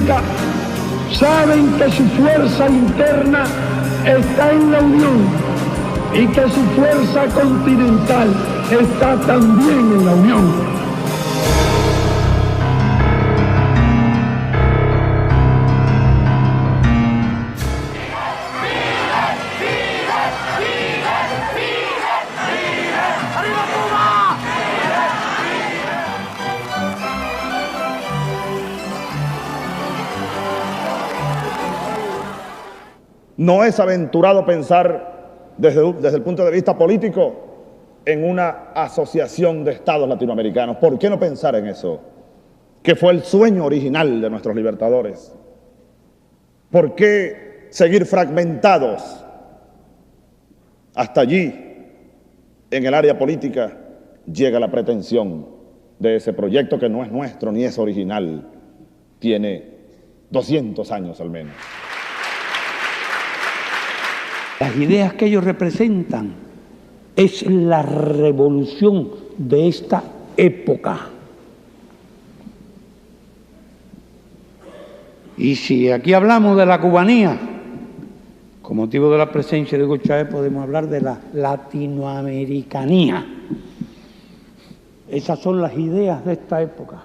América saben que su fuerza interna está en la unión y que su fuerza continental está también en la unión. No es aventurado pensar desde el punto de vista político en una asociación de estados latinoamericanos. ¿Por qué no pensar en eso? Que fue el sueño original de nuestros libertadores. ¿Por qué seguir fragmentados? Hasta allí, en el área política, llega la pretensión de ese proyecto que no es nuestro ni es original. Tiene 200 años al menos. Las ideas que ellos representan es la revolución de esta época. Y si aquí hablamos de la cubanía, con motivo de la presencia de Hugo Chávez, podemos hablar de la latinoamericanía. Esas son las ideas de esta época.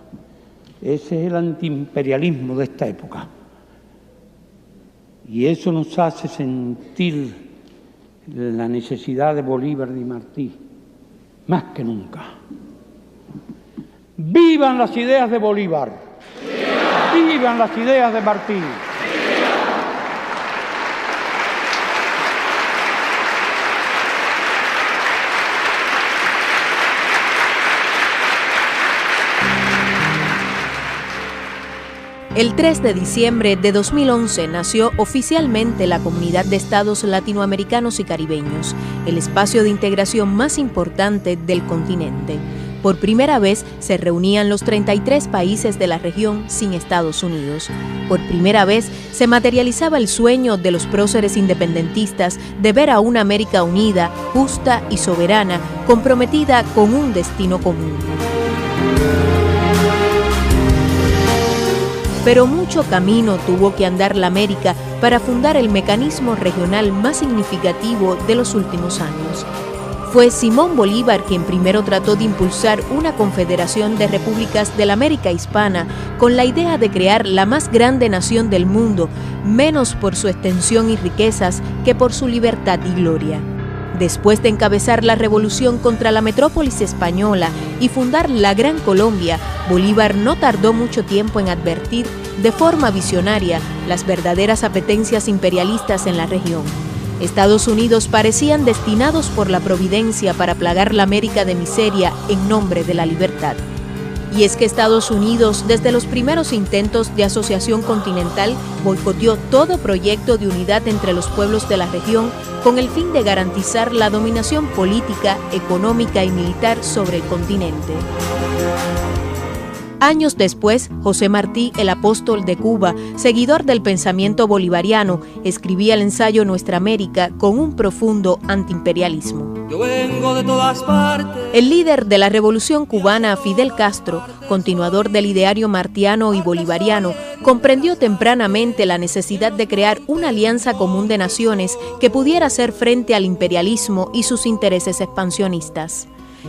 Ese es el antiimperialismo de esta época. Y eso nos hace sentir la necesidad de Bolívar y Martí, más que nunca. ¡Vivan las ideas de Bolívar! ¡Vivan! ¡Vivan las ideas de Martí! El 3 de diciembre de 2011 nació oficialmente la Comunidad de Estados Latinoamericanos y Caribeños, el espacio de integración más importante del continente. Por primera vez se reunían los 33 países de la región sin Estados Unidos. Por primera vez se materializaba el sueño de los próceres independentistas de ver a una América unida, justa y soberana, comprometida con un destino común. Pero mucho camino tuvo que andar la América para fundar el mecanismo regional más significativo de los últimos años. Fue Simón Bolívar quien primero trató de impulsar una confederación de repúblicas de la América hispana con la idea de crear la más grande nación del mundo, menos por su extensión y riquezas que por su libertad y gloria. Después de encabezar la revolución contra la metrópolis española y fundar la Gran Colombia, Bolívar no tardó mucho tiempo en advertir de forma visionaria las verdaderas apetencias imperialistas en la región. Estados Unidos parecían destinados por la providencia para plagar la América de miseria en nombre de la libertad. Y es que Estados Unidos, desde los primeros intentos de asociación continental, boicoteó todo proyecto de unidad entre los pueblos de la región con el fin de garantizar la dominación política, económica y militar sobre el continente. Años después, José Martí, el apóstol de Cuba, seguidor del pensamiento bolivariano, escribía el ensayo Nuestra América con un profundo antiimperialismo. Yo vengo de todas partes. El líder de la revolución cubana, Fidel Castro, continuador del ideario martiano y bolivariano, comprendió tempranamente la necesidad de crear una alianza común de naciones que pudiera hacer frente al imperialismo y sus intereses expansionistas.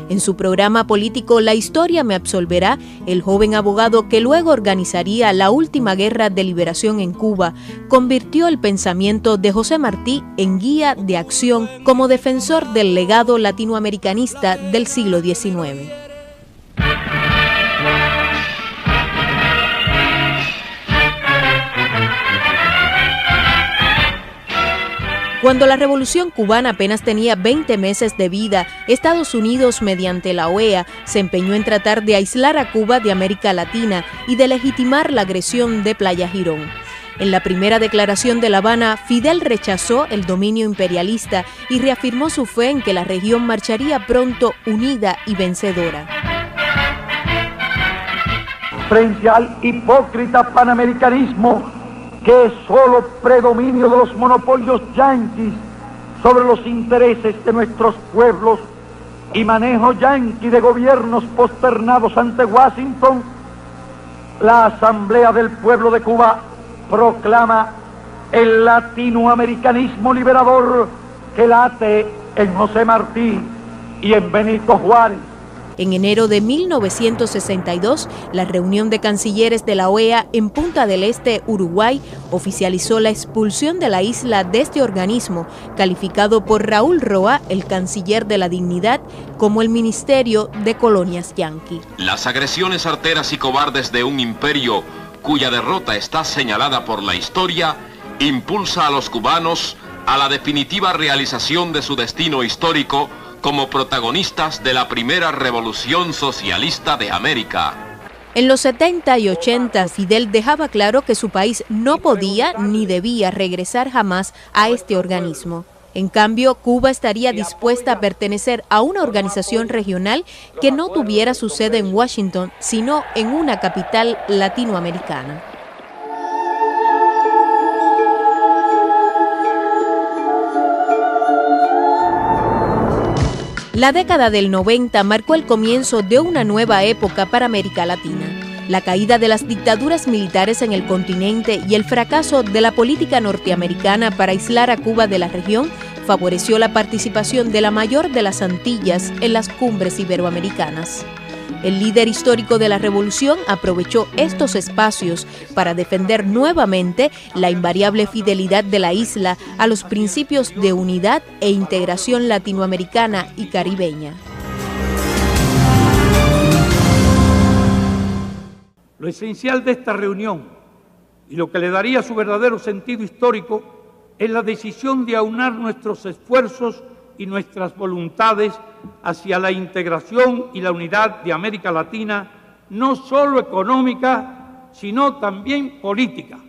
En su programa político La historia me absolverá, el joven abogado que luego organizaría la última guerra de liberación en Cuba, convirtió el pensamiento de José Martí en guía de acción como defensor del legado latinoamericanista del siglo XIX. Cuando la Revolución Cubana apenas tenía 20 meses de vida, Estados Unidos, mediante la OEA, se empeñó en tratar de aislar a Cuba de América Latina y de legitimar la agresión de Playa Girón. En la primera declaración de La Habana, Fidel rechazó el dominio imperialista y reafirmó su fe en que la región marcharía pronto unida y vencedora. Frente al hipócrita panamericanismo, que es solo predominio de los monopolios yanquis sobre los intereses de nuestros pueblos y manejo yanqui de gobiernos posternados ante Washington, la Asamblea del Pueblo de Cuba proclama el latinoamericanismo liberador que late en José Martí y en Benito Juárez. En enero de 1962, la reunión de cancilleres de la OEA en Punta del Este, Uruguay, oficializó la expulsión de la isla de este organismo, calificado por Raúl Roa, el canciller de la dignidad, como el Ministerio de Colonias Yanqui. Las agresiones arteras y cobardes de un imperio cuya derrota está señalada por la historia, impulsa a los cubanos a la definitiva realización de su destino histórico como protagonistas de la primera revolución socialista de América. En los 70 y 80, Fidel dejaba claro que su país no podía ni debía regresar jamás a este organismo. En cambio, Cuba estaría dispuesta a pertenecer a una organización regional que no tuviera su sede en Washington, sino en una capital latinoamericana. La década del 90 marcó el comienzo de una nueva época para América Latina. La caída de las dictaduras militares en el continente y el fracaso de la política norteamericana para aislar a Cuba de la región favoreció la participación de la mayor de las Antillas en las cumbres iberoamericanas. El líder histórico de la revolución aprovechó estos espacios para defender nuevamente la invariable fidelidad de la isla a los principios de unidad e integración latinoamericana y caribeña. Lo esencial de esta reunión y lo que le daría su verdadero sentido histórico es la decisión de aunar nuestros esfuerzos y nuestras voluntades hacia la integración y la unidad de América Latina, no solo económica, sino también política.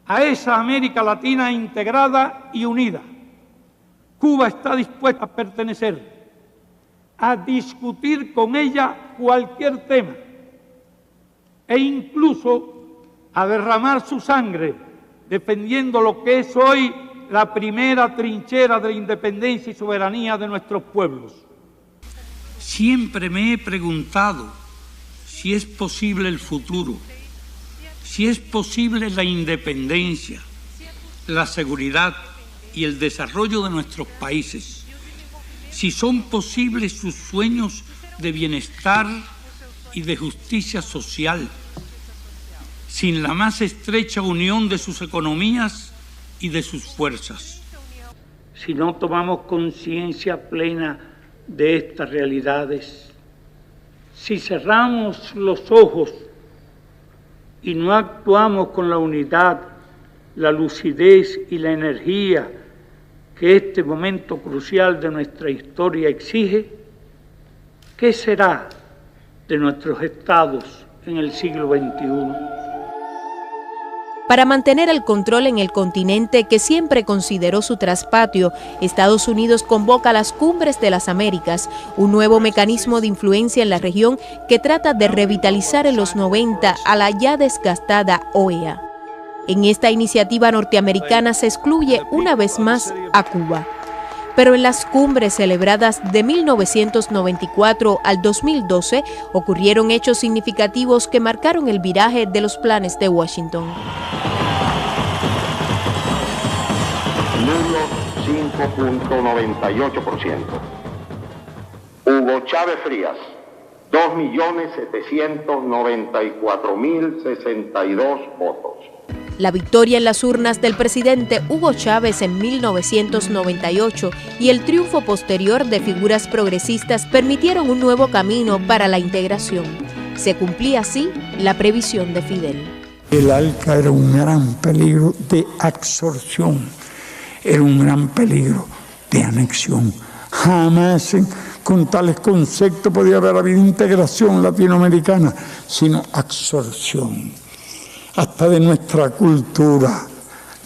A esa América Latina integrada y unida, Cuba está dispuesta a pertenecer, a discutir con ella cualquier tema e incluso a derramar su sangre defendiendo lo que es hoy la primera trinchera de la independencia y soberanía de nuestros pueblos. Siempre me he preguntado si es posible el futuro, si es posible la independencia, la seguridad y el desarrollo de nuestros países, si son posibles sus sueños de bienestar y de justicia social, sin la más estrecha unión de sus economías y de sus fuerzas. Si no tomamos conciencia plena de estas realidades, si cerramos los ojos y no actuamos con la unidad, la lucidez y la energía que este momento crucial de nuestra historia exige, ¿qué será de nuestros estados en el siglo XXI? Para mantener el control en el continente que siempre consideró su traspatio, Estados Unidos convoca las Cumbres de las Américas, un nuevo mecanismo de influencia en la región que trata de revitalizar en los 90 a la ya desgastada OEA. En esta iniciativa norteamericana se excluye una vez más a Cuba. Pero en las cumbres celebradas de 1994 al 2012 ocurrieron hechos significativos que marcaron el viraje de los planes de Washington. Nulo 5.98%. Hugo Chávez Frías, 2.794.062 votos. La victoria en las urnas del presidente Hugo Chávez en 1998 y el triunfo posterior de figuras progresistas permitieron un nuevo camino para la integración. Se cumplía así la previsión de Fidel. El ALCA era un gran peligro de absorción, era un gran peligro de anexión. Jamás con tales conceptos podía haber habido integración latinoamericana, sino absorción. Hasta de nuestra cultura.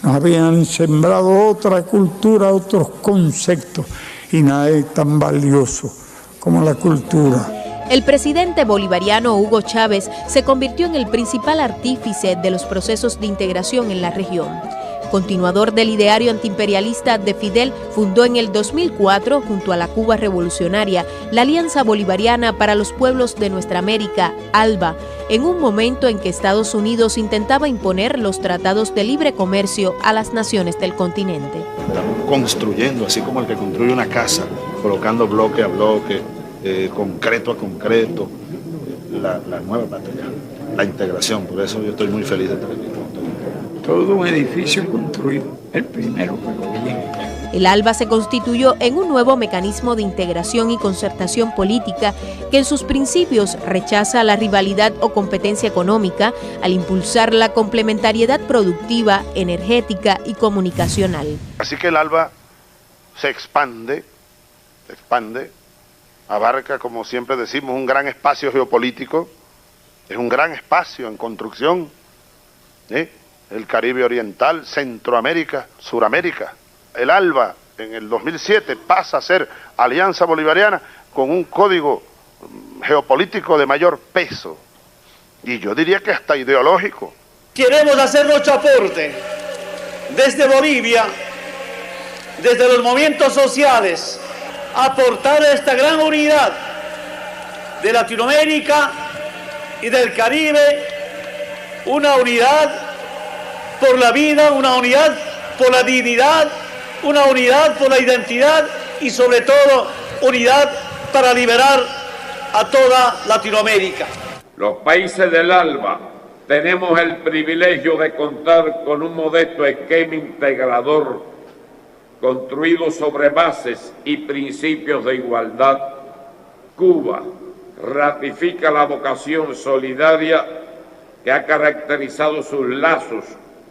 Nos habían sembrado otra cultura, otros conceptos, y nada es tan valioso como la cultura. El presidente bolivariano Hugo Chávez se convirtió en el principal artífice de los procesos de integración en la región. continuador del ideario antiimperialista de Fidel, fundó en el 2004, junto a la Cuba revolucionaria, la Alianza Bolivariana para los Pueblos de Nuestra América, ALBA, en un momento en que Estados Unidos intentaba imponer los tratados de libre comercio a las naciones del continente. Estamos construyendo, así como el que construye una casa, colocando bloque a bloque, concreto a concreto, la nueva patria, la integración. Por eso yo estoy muy feliz de estar aquí. Todo un edificio construido, el primero que lo vi. El ALBA se constituyó en un nuevo mecanismo de integración y concertación política que en sus principios rechaza la rivalidad o competencia económica al impulsar la complementariedad productiva, energética y comunicacional. Así que el ALBA se expande, abarca, como siempre decimos, un gran espacio geopolítico, es un gran espacio en construcción, el Caribe Oriental, Centroamérica, Suramérica. El ALBA en el 2007 pasa a ser Alianza Bolivariana con un código geopolítico de mayor peso, y yo diría que hasta ideológico. Queremos hacer nuestro aporte desde Bolivia, desde los movimientos sociales, aportar a esta gran unidad de Latinoamérica y del Caribe, una unidad por la vida, una unidad por la dignidad, una unidad por la identidad y sobre todo unidad para liberar a toda Latinoamérica. Los países del ALBA tenemos el privilegio de contar con un modesto esquema integrador construido sobre bases y principios de igualdad. Cuba ratifica la vocación solidaria que ha caracterizado sus lazos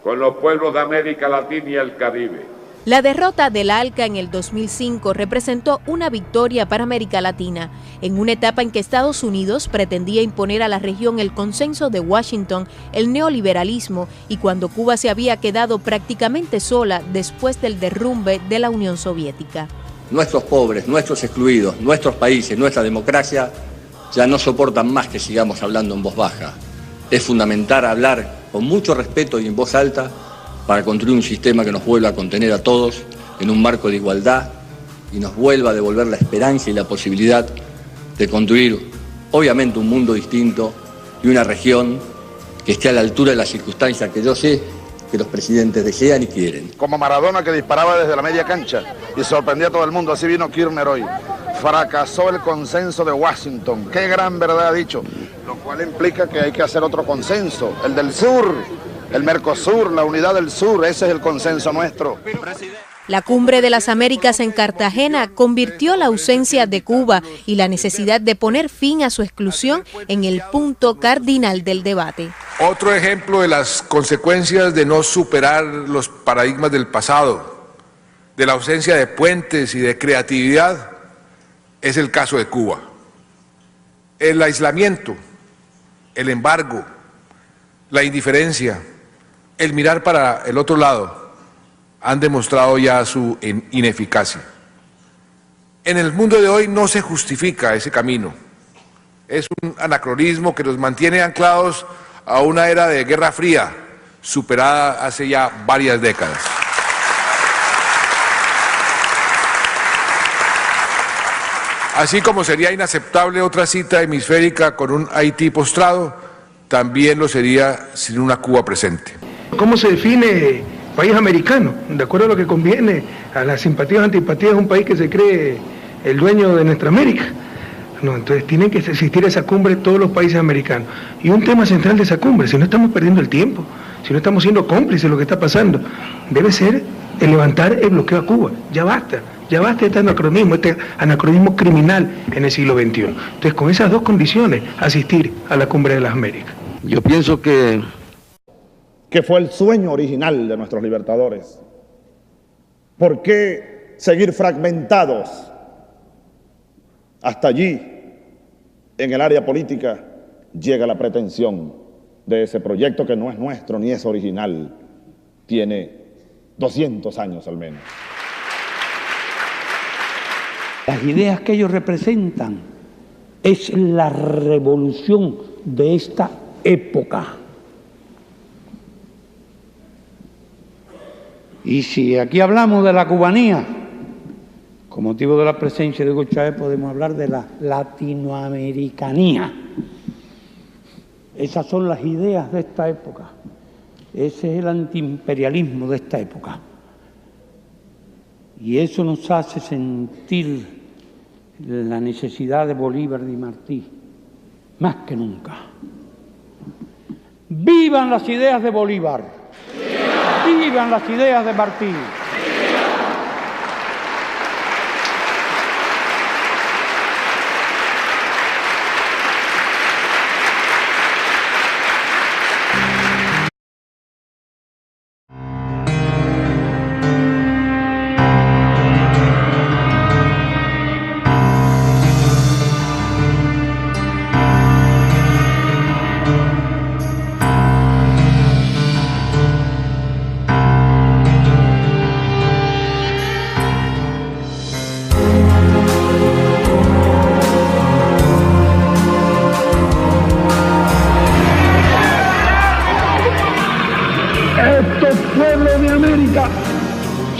con los pueblos de América Latina y el Caribe. La derrota del ALCA en el 2005 representó una victoria para América Latina, en una etapa en que Estados Unidos pretendía imponer a la región el consenso de Washington, el neoliberalismo, y cuando Cuba se había quedado prácticamente sola después del derrumbe de la Unión Soviética. Nuestros pobres, nuestros excluidos, nuestros países, nuestra democracia ya no soportan más que sigamos hablando en voz baja. Es fundamental hablar con mucho respeto y en voz alta para construir un sistema que nos vuelva a contener a todos en un marco de igualdad y nos vuelva a devolver la esperanza y la posibilidad de construir, obviamente, un mundo distinto y una región que esté a la altura de las circunstancias que yo sé que los presidentes desean y quieren. Como Maradona, que disparaba desde la media cancha y sorprendía a todo el mundo, así vino Kirchner hoy. Fracasó el consenso de Washington. Qué gran verdad ha dicho, lo cual implica que hay que hacer otro consenso, el del sur, el Mercosur, la unidad del sur, ese es el consenso nuestro. La Cumbre de las Américas en Cartagena convirtió la ausencia de Cuba y la necesidad de poner fin a su exclusión en el punto cardinal del debate. Otro ejemplo de las consecuencias de no superar los paradigmas del pasado, de la ausencia de puentes y de creatividad, es el caso de Cuba. El aislamiento, el embargo, la indiferencia, el mirar para el otro lado, han demostrado ya su ineficacia. En el mundo de hoy no se justifica ese camino. Es un anacronismo que nos mantiene anclados a una era de Guerra Fría, superada hace ya varias décadas. Así como sería inaceptable otra cita hemisférica con un Haití postrado, también lo sería sin una Cuba presente. ¿Cómo se define país americano? De acuerdo a lo que conviene a las simpatías o antipatías de un país que se cree el dueño de nuestra América. No, entonces tienen que existir esa cumbre todos los países americanos. Y un tema central de esa cumbre, si no estamos perdiendo el tiempo, si no estamos siendo cómplices de lo que está pasando, debe ser el levantar el bloqueo a Cuba. Ya basta de este anacronismo criminal en el siglo XXI. Entonces, con esas dos condiciones, asistir a la Cumbre de las Américas. Yo pienso que fue el sueño original de nuestros libertadores. ¿Por qué seguir fragmentados? Hasta allí, en el área política, llega la pretensión de ese proyecto que no es nuestro ni es original. Tiene 200 años al menos. Las ideas que ellos representan es la revolución de esta época. Y si aquí hablamos de la cubanía, con motivo de la presencia de Hugo Chávez, podemos hablar de la latinoamericanía. Esas son las ideas de esta época. Ese es el antiimperialismo de esta época. Y eso nos hace sentir la necesidad de Bolívar y Martí, más que nunca. ¡Vivan las ideas de Bolívar! ¡Vivan las ideas de Martí!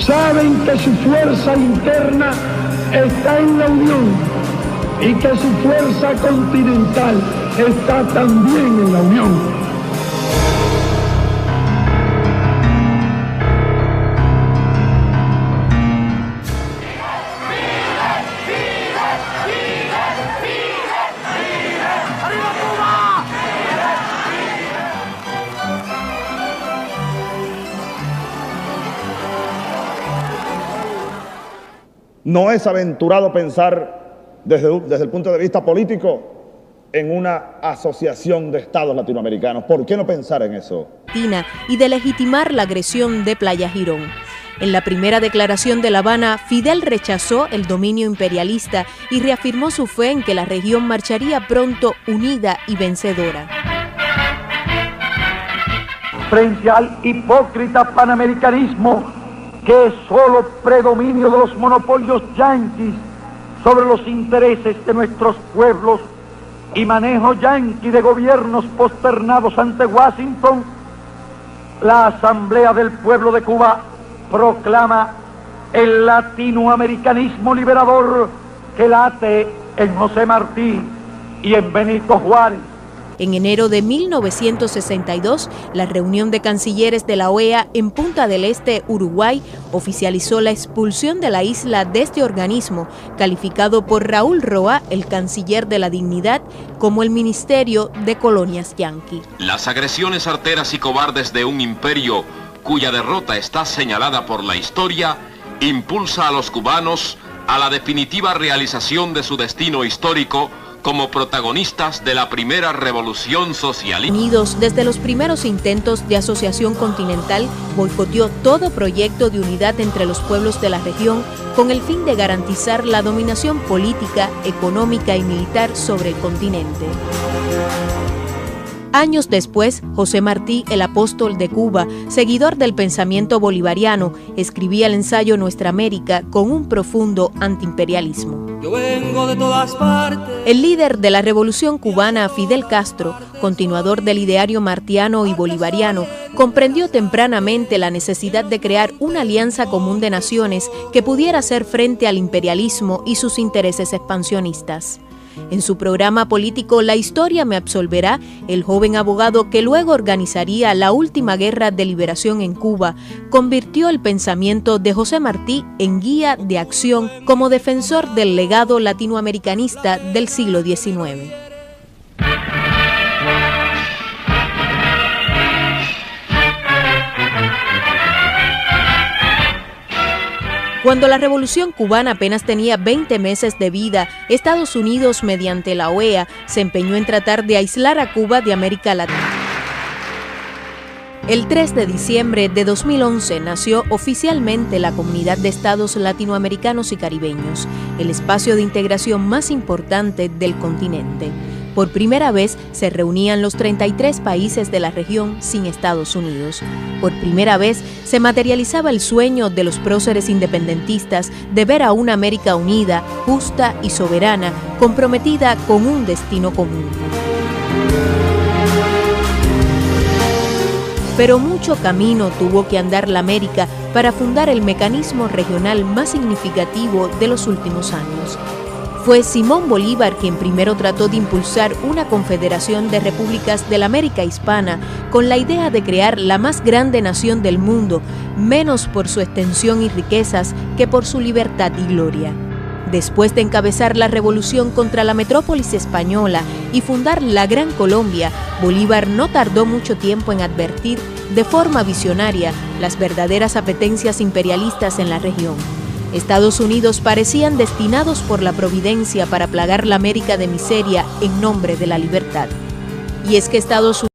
Saben que su fuerza interna está en la unión y que su fuerza continental está también en la unión. No es aventurado pensar desde el punto de vista político en una asociación de estados latinoamericanos. ¿Por qué no pensar en eso? Y de legitimar la agresión de Playa Girón. En la primera declaración de La Habana, Fidel rechazó el dominio imperialista y reafirmó su fe en que la región marcharía pronto unida y vencedora. Frente al hipócrita panamericanismo, que es solo predominio de los monopolios yanquis sobre los intereses de nuestros pueblos y manejo yanqui de gobiernos posternados ante Washington, la Asamblea del Pueblo de Cuba proclama el latinoamericanismo liberador que late en José Martí y en Benito Juárez. En enero de 1962, la reunión de cancilleres de la OEA en Punta del Este, Uruguay, oficializó la expulsión de la isla de este organismo, calificado por Raúl Roa, el canciller de la Dignidad, como el Ministerio de Colonias Yanqui. Las agresiones arteras y cobardes de un imperio cuya derrota está señalada por la historia, impulsa a los cubanos a la definitiva realización de su destino histórico como protagonistas de la primera revolución socialista. Unidos desde los primeros intentos de asociación continental, boicoteó todo proyecto de unidad entre los pueblos de la región con el fin de garantizar la dominación política, económica y militar sobre el continente. Años después, José Martí, el apóstol de Cuba, seguidor del pensamiento bolivariano, escribía el ensayo Nuestra América con un profundo antiimperialismo. Yo vengo de todas partes. El líder de la revolución cubana, Fidel Castro, continuador del ideario martiano y bolivariano, comprendió tempranamente la necesidad de crear una alianza común de naciones que pudiera hacer frente al imperialismo y sus intereses expansionistas. En su programa político La historia me absolverá, el joven abogado que luego organizaría la última guerra de liberación en Cuba, convirtió el pensamiento de José Martí en guía de acción como defensor del legado latinoamericanista del siglo XIX. Cuando la Revolución cubana apenas tenía 20 meses de vida, Estados Unidos, mediante la OEA, se empeñó en tratar de aislar a Cuba de América Latina. El 3 de diciembre de 2011 nació oficialmente la Comunidad de Estados Latinoamericanos y Caribeños, el espacio de integración más importante del continente. Por primera vez se reunían los 33 países de la región sin Estados Unidos. Por primera vez se materializaba el sueño de los próceres independentistas de ver a una América unida, justa y soberana, comprometida con un destino común. pero mucho camino tuvo que andar la América para fundar el mecanismo regional más significativo de los últimos años. Fue Simón Bolívar quien primero trató de impulsar una confederación de repúblicas de la América hispana con la idea de crear la más grande nación del mundo, menos por su extensión y riquezas que por su libertad y gloria. Después de encabezar la revolución contra la metrópolis española y fundar la Gran Colombia, Bolívar no tardó mucho tiempo en advertir de forma visionaria las verdaderas apetencias imperialistas en la región. Estados Unidos parecían destinados por la providencia para plagar la América de miseria en nombre de la libertad. Y es que Estados Unidos